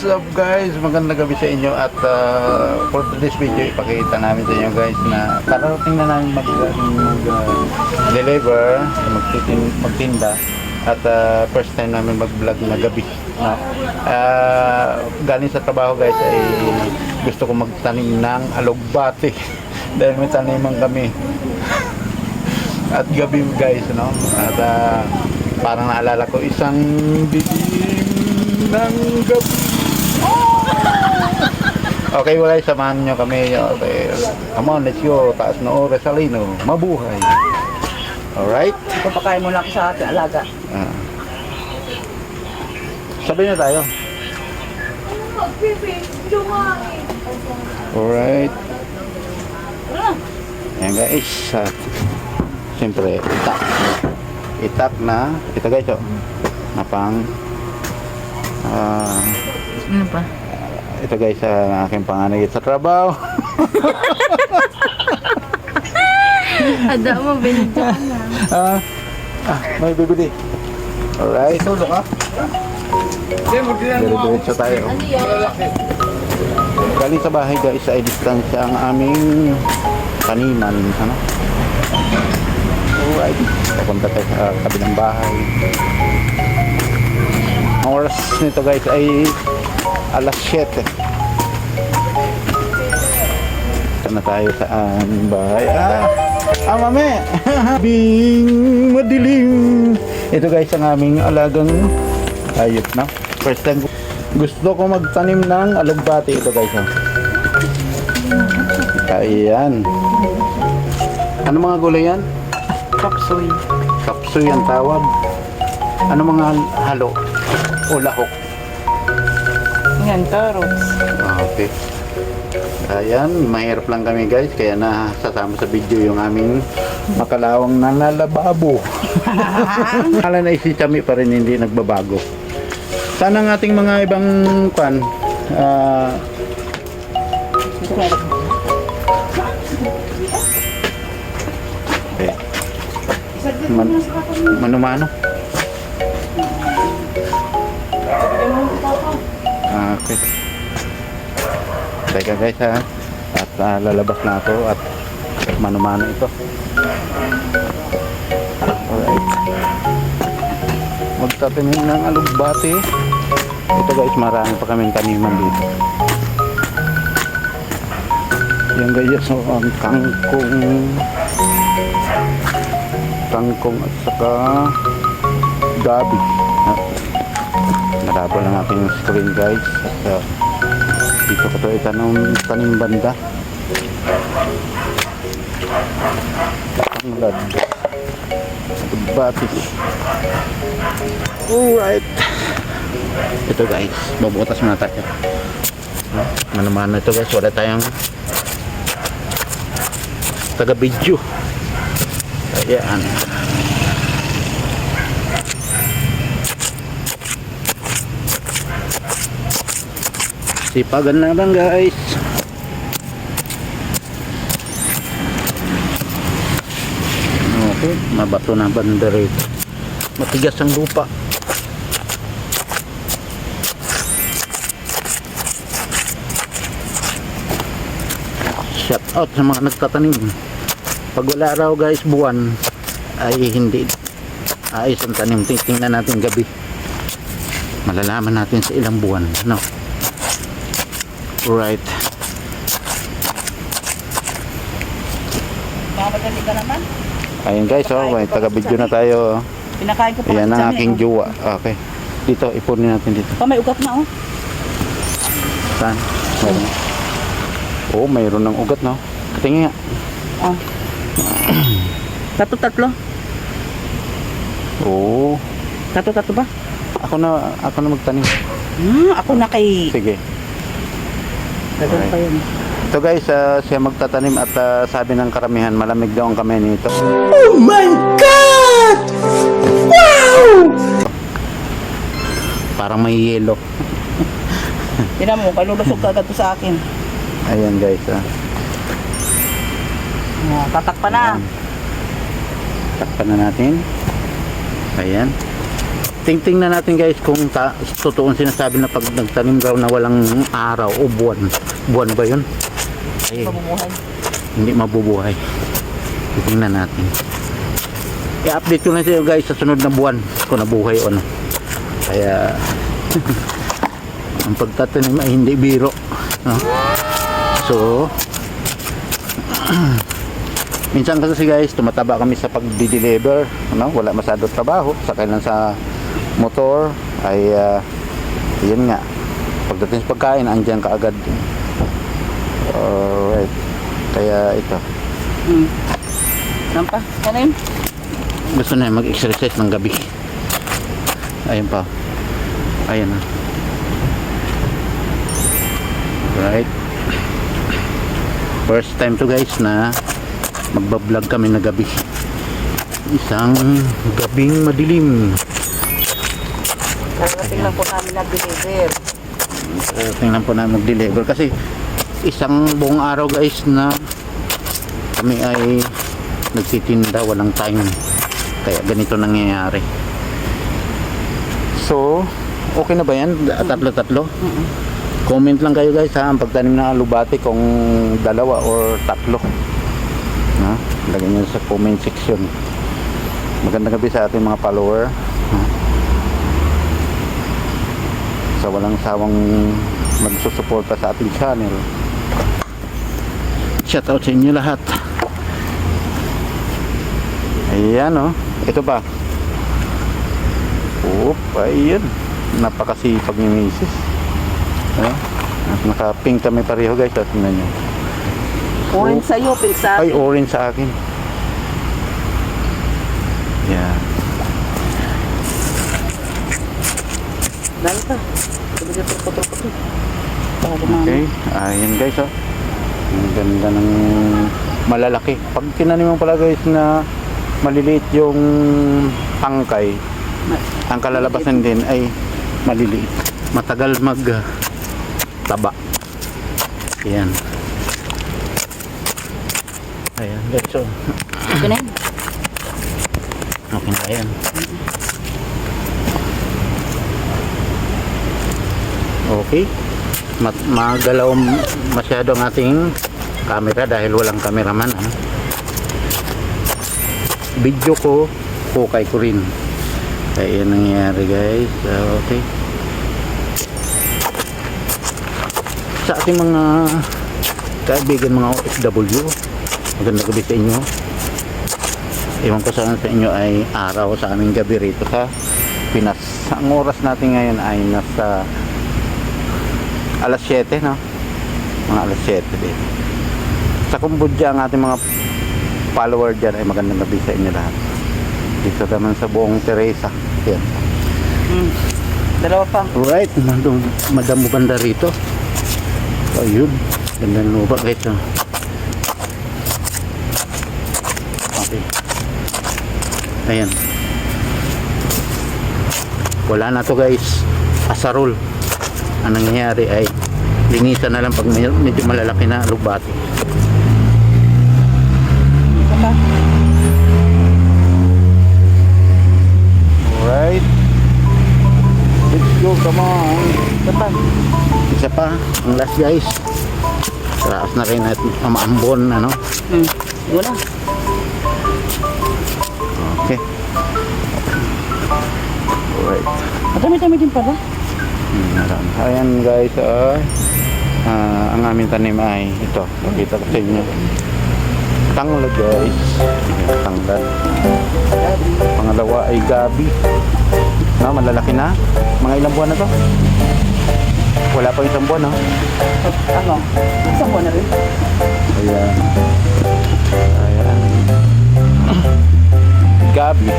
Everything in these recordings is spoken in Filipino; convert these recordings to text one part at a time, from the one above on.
What's up guys? Magandang gabi sa inyo at for this video ipakita namin sa inyo guys na parating na namin mag-deliver, magtinda at first time namin mag-vlog na gabi, no? Galing sa trabaho guys ay gusto ko magtanim ng alugbati dahil may taniman kami at gabi guys, no? At parang naalala ko isang dilim ng gabi. Okay, wala, samahan nyo kami. Okay. Come on, let's go. Taas na oras, Salino. Mabuhay. Alright? Papakain mo lang sa ating alaga. Sabay na tayo. Alright. Ayan guys. Siyempre, itak. Itak na. Ito guys, na pang Ano pa? ito guys, ang aking panganay sa trabaho. Ada mo, binigyan ka na. May bibili. Alright. Tulo ka? Diretso tayo. Galing sa bahay guys ay distansya ang aming taniman. Ano? Alright. Papunta tayo sa kabilang bahay. Ang oras nito guys ay alas 7. Ito na tayo sa aming bahay. Mame! Bing madilim. Ito guys ang aming alagang hayop na. First time gusto ko magtanim ng alugbati. Ito guys. Ayan. Ano mga gulay yan? Kapsoy. Kapsoy ang tawag. Ano mga halo? O lahok? Yan, carrots. Okay. Ayan, mahirap lang kami guys, kaya nasasama sa video yung aming makalawang nalalababo. Kala na si Chami pa rin hindi nagbabago. Sana ang ating mga ibang pan, okay. Mano-mano. Okay. Teka guys ha. At lalabas na ako at mano-mano ito. Alright. Magtatanim ng alugbati. Ito guys, marami pa kaming taniman dito. Yung guys, so, ang kangkong at saka gabi. Malabo lang natin yung screen guys. At dito ko ito tanim banda. Tanglad. Batis. Alright. Ito guys, babutas muna tayo. Manaman ito guys, wala tayong taga-video. Ayan. Sipagan na lang guys. Okay, mabato na banda rito. Matigas ang lupa. Shout out sa mga nagtatanim. Pag wala raw guys buwan ay hindi ayos ang tanim. Tingnan natin gabi. Malalaman natin sa ilang buwan, no? Right. Mamadali ka naman. Ayun guys, may taga-video na tayo. Pinakain ko pa. Yan ang aking jowa. Okay. Dito, ipunin natin dito. May ugat na oh. Saan? Mayroon. Oo, mayroon ng ugat, no? Tingin nga. Oh. Tatlo. Oo. Tatlo ba? Ako na magtanim. Ako na kay... Sige. Dagan pa yun. Ito guys, siya magtatanim at sabi ng karamihan, malamig daw ang kamay nito. Oh my God! Wow! Parang may yelo. Tinan mo, kalulusog ka agad to sa akin. Ayan guys. Tatakpan na. Takpan na natin. Ayan. Tingnan natin guys kung totoong sinasabi na pag nagtanim raw na walang araw o buwan. Buwan ba yun? Ay, Mabubuhay. hindi mabubuhay. Tingnan natin. I-update ko na sa guys sa sunod na buwan kung nabuhay o ano. Kaya ang pagtatanim ay hindi biro. No? So minsan kasi guys tumataba kami sa pagdi-deliver, no? Wala masyado trabaho, sakay lang sa motor ay yun nga, pagdating sa pagkain andyan ka agad. Alright, kaya ito Saan pa? Kanin? gusto na mag-exercise ng gabi. Ayun pa, ayan na. Right, first time to guys na magbablog kami na gabi, isang gabing madilim. Karating lang po namin nag-deliver. Tingnan po namin mag-deliver kasi isang buong araw guys na kami ay nagtitinda, walang time, kaya ganito nangyayari. So okay na ba yan? Tatlo-tatlo? Comment lang kayo guys ha, ang pagtanim ng alubate kung dalawa or tatlo, no? Lagyan nyo sa comment section. Magandang gabi sa ating mga follower, sa walang sawang magsusuporta sa ating channel. Shout out sa inyo lahat. Ayan o, ito pa. Ayun, napakasipag ni Mrs. Naka-pink kami pareho guys, at tingnan nyo. Orange sa'yo, pink sa Ay, akin. orange sa akin. Yan. Dami pa. Sabi ko, putol-putol. Baka dumami. Okay, ayan guys oh. Ang ganda ng malalaki. Pag tinanim mo pala guys na maliliit yung tangkay, ang kalalabasan din ay maliliit. Matagal mag taba. Ayan. Ayan guys oh. Ito na yun. Okay na yan. Okay. Magalaw masyado ang ating camera dahil walang cameraman. Video ko, hukay ko rin. Kaya yan nangyayari guys. Okay. Sa ating mga kaibigan, mga OFW, magandang gabi sa inyo. Ewan ko saan sa inyo ay araw, sa aming gabi rito sa Pinas. Ang oras natin ngayon ay nasa alas 7, no? Mga alas 7 din. Sa Cambodia, ang ating mga follower dyan ay magandang gabi sa inyo lahat. Dito naman sa buong Teresa. Yan. Dalawa pa. Alright, madamo banda rito. Ayun, ganda ng lupa guys. Okay. Ayan. Wala na to guys. Asarol. Ang nangyayari ay linisan na lang pag medyo malalaki na lubati. Ito pa. Alright. Let's go, come on. Ito pa. Isa pa, ang last guys. Taas na rin at maambon, ano? Wala. Okay. Alright. Madami-dami din pala. Ayan guys, ang aming tanim ay ito. Pakita ko sa inyo. Tanglad guys. Ayan, tanglad. Pangalawa ay gabi. No, malalaki na. Mga ilang buwan na to? Wala pa isang buwan, no? Ano? Isang buwan na rin. Ayan. Ayan. Gabi.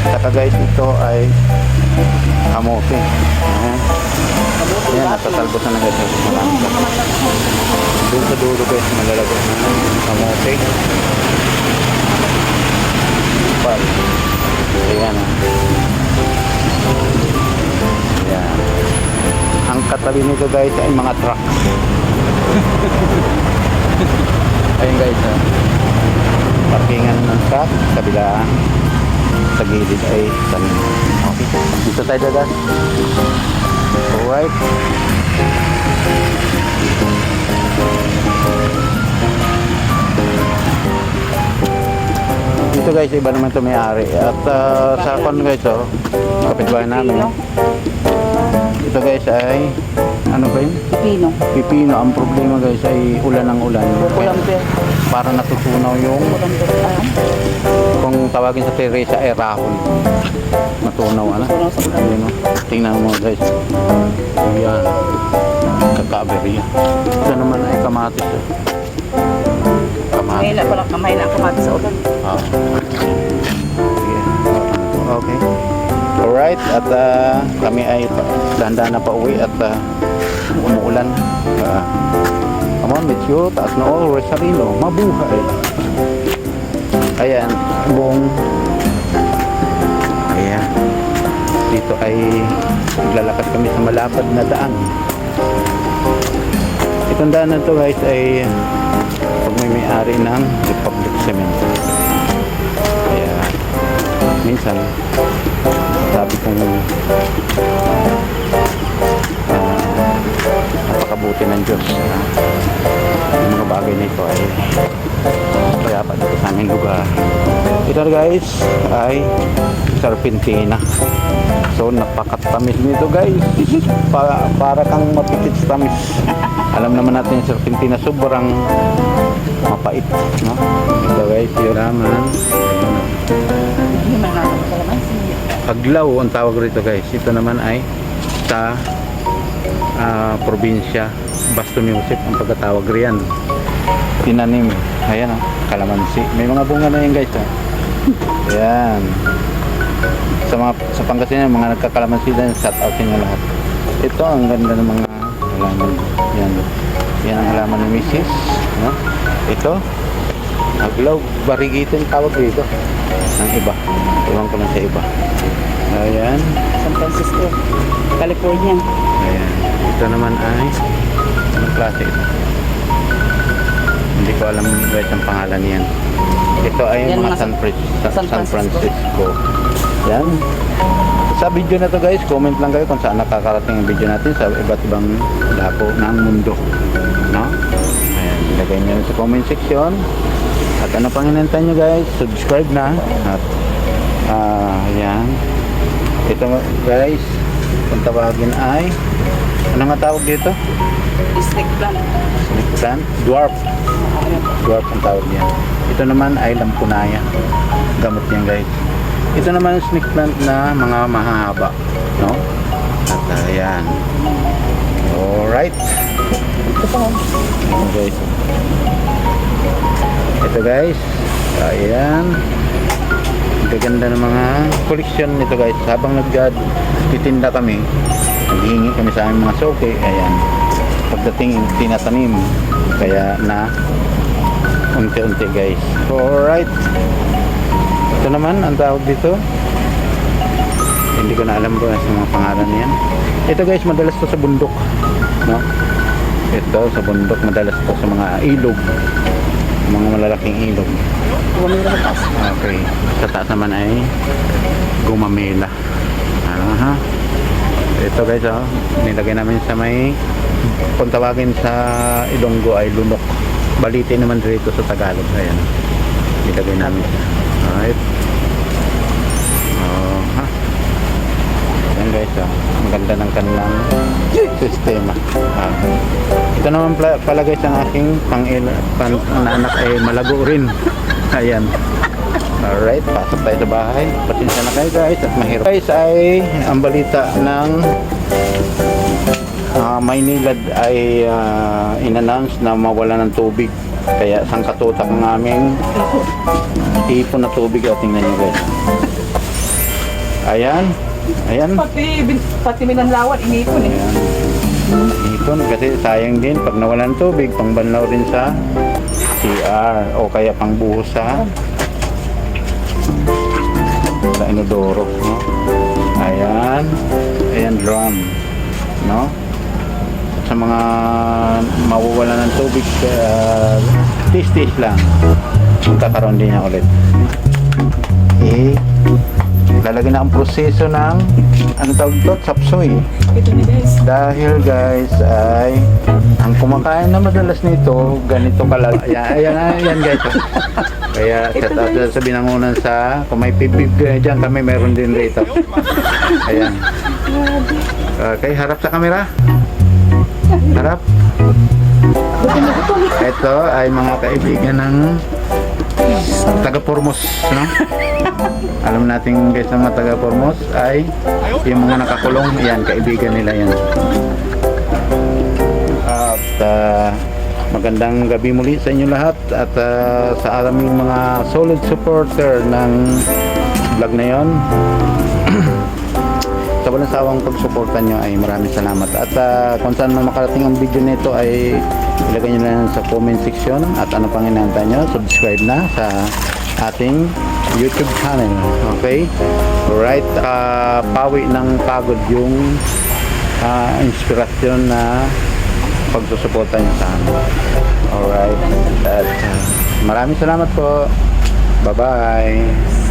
Saka guys, ito ay kamote. Ayan. Ayan, natatalbos na guys. Marami pa. Doon sa dulo guys, malalagay na kamote. Pal. Ayan. Ayan. Ang katabi nito guys ay mga truck. Ayun guys, parkingan ng truck, kabilaan. sa gilid ay tanim. Okay, dito tayo dadas. Alright. Dito guys, iba naman ito may-ari. At sa kon guys, kapitbahay namin. Ito guys ay, ano ba yun? Pino. Pipino. Ang problema guys ay ulan ng ulan. Kulang din. Para natutunaw yung, Kulang din. kung tawagin sa Teresa ay rahol. Matunaw, ano? Kulang sa kulang. Ayun, tingnan mo guys. Ayan. Kakaberya. Ito naman ay kamatis. Kamatis. Mahina pala, kamay na kamati sa ulan. Ah. Sige. Okay. Alright. At kami ay dahan-dahan na pa uwi at umuulan. Come on, let's go. Taas na all. Rosarino. Mabuhay. Ayan. Buong. Ayan. Dito ay lalakad kami sa malapad na daan. Itong daan na to guys ay pag may-ari ng Republic Cement. Kaya minsan sabi kong napakabuti ng Diyos. Yung mga bagay nito ay kaya pa dito sa aming lugar. Ito guys ay serpentina. So napakatamis nito guys. Para kang mapikit sa tamis. Alam naman natin yung serpentina sobrang mapait, no? Ito guys, yung ramen. Hindi man natin sa kalamansi. Aglaw ang tawag rito guys. Ito naman ay sa probinsya Baston Yusip ang pagkatawag riyan. Tinanim. Ayan kalamansi. May mga bunga na yan guys. Ayan. Sa Pangasinan, mga nagkakalamansi din, shout out nyo lahat. Ito ang ganda ng mga halaman. Yan. Yan ang halaman ni Mrs. No? Ito, aglaw, barigitin tawag dito. Ang iba. Iwan ko lang sa iba. Ayan. San Francisco, California. Ayan. Ito naman ay, anong klase ito? Hindi ko alam guys ang pangalan niyan. Ito ay Yan, mga mga San Francisco. Yan. Sa video na to guys, comment lang kayo kung saan nakakarating ang video natin sa iba't ibang dako ng mundo. No? Ayan, ilagay nyo sa comment section. At ano pang hinantay nyo guys, subscribe na. At ayan. Ito guys, kung tawagin ay, ano nga tawag dito? Snake plant. Snake plant? Dwarf. Dwarf ang tawag niya. Ito naman ay lampunaya. Gamot niyan guys. Ito naman yung snake plant na mga mahahaba, no? At ayan. Alright. Ito pa. Ito guys. Ito guys. Ayan. Ang gaganda ng mga koleksyon nito guys. Habang nagtitinda kami, naghihingi kami sa aming mga soke. Ayan. Pagdating tinatanim. Kaya na unti-unti guys. Alright. Ito naman, ang tawag dito. Hindi ko na alam kung sa mga pangalan niyan. Ito guys, madalas to sa bundok. No? Ito sa bundok, madalas to sa mga ilog. Mga malalaking ilog. Gumamira sa taas. Okay. Sa taas naman ay gumamela. Aha. Ito guys, nilagay namin sa may, kung tawagin sa Ilonggo ay lunok. Baliti naman dito sa Tagalog. Ayan. Nilagay namin siya. Alright. Ha. Ayan guys, maganda ng kanilang sistema. Ito naman pala guys, ang aking anak ay malago rin. Ayan. Alright, pasok tayo sa bahay. Pasensya na kayo guys at mahirap. Guys ay ang balita ng Maynilad ay in-announce na mawala ng tubig. Kaya sangkatutak ng aming ipon na tubig. O tingnan nyo guys. Ayan. Ayan. Pati minanlawan, inipon eh. Ayan. Ipon kasi sayang din pag nawala ng tubig, pangbanlaw rin sa CR o kaya pangbuhos sa inodoro, no? Ayan. Ayan drum, no? Sa mga mawawala ng tubig, tis-tis lang. Magkakaroon din niya ulit. Okay. lalagyan na ang proseso ng ang tawag doon, sapsoy. Ito ni guys. Dahil guys ay ang kumakain na madalas nito ganito kalala. Ayan guys. Kaya shout out sa binangunan sa kung may pipig dyan kami meron din rito. Ayan. Okay, harap sa camera. Harap. Ito ay mga kaibigan ng taga-Formos, no? Alam natin guys ng mga taga-Formos ay yung mga nakakulong, yan, kaibigan nila yan. At magandang gabi muli sa inyo lahat at sa aming mga solid supporter ng vlog na yon. Sa walang sawang pagsuporta nyo ay maraming salamat at kung saan man makarating ang video nito ay ilagay nyo lang sa comment section at ano pang inaantay nyo, subscribe na sa ating YouTube channel. Okay? Alright, pawi ng pagod yung inspirasyon na pagsusuporta nyo sa amin. Alright, at maraming salamat po. Bye bye.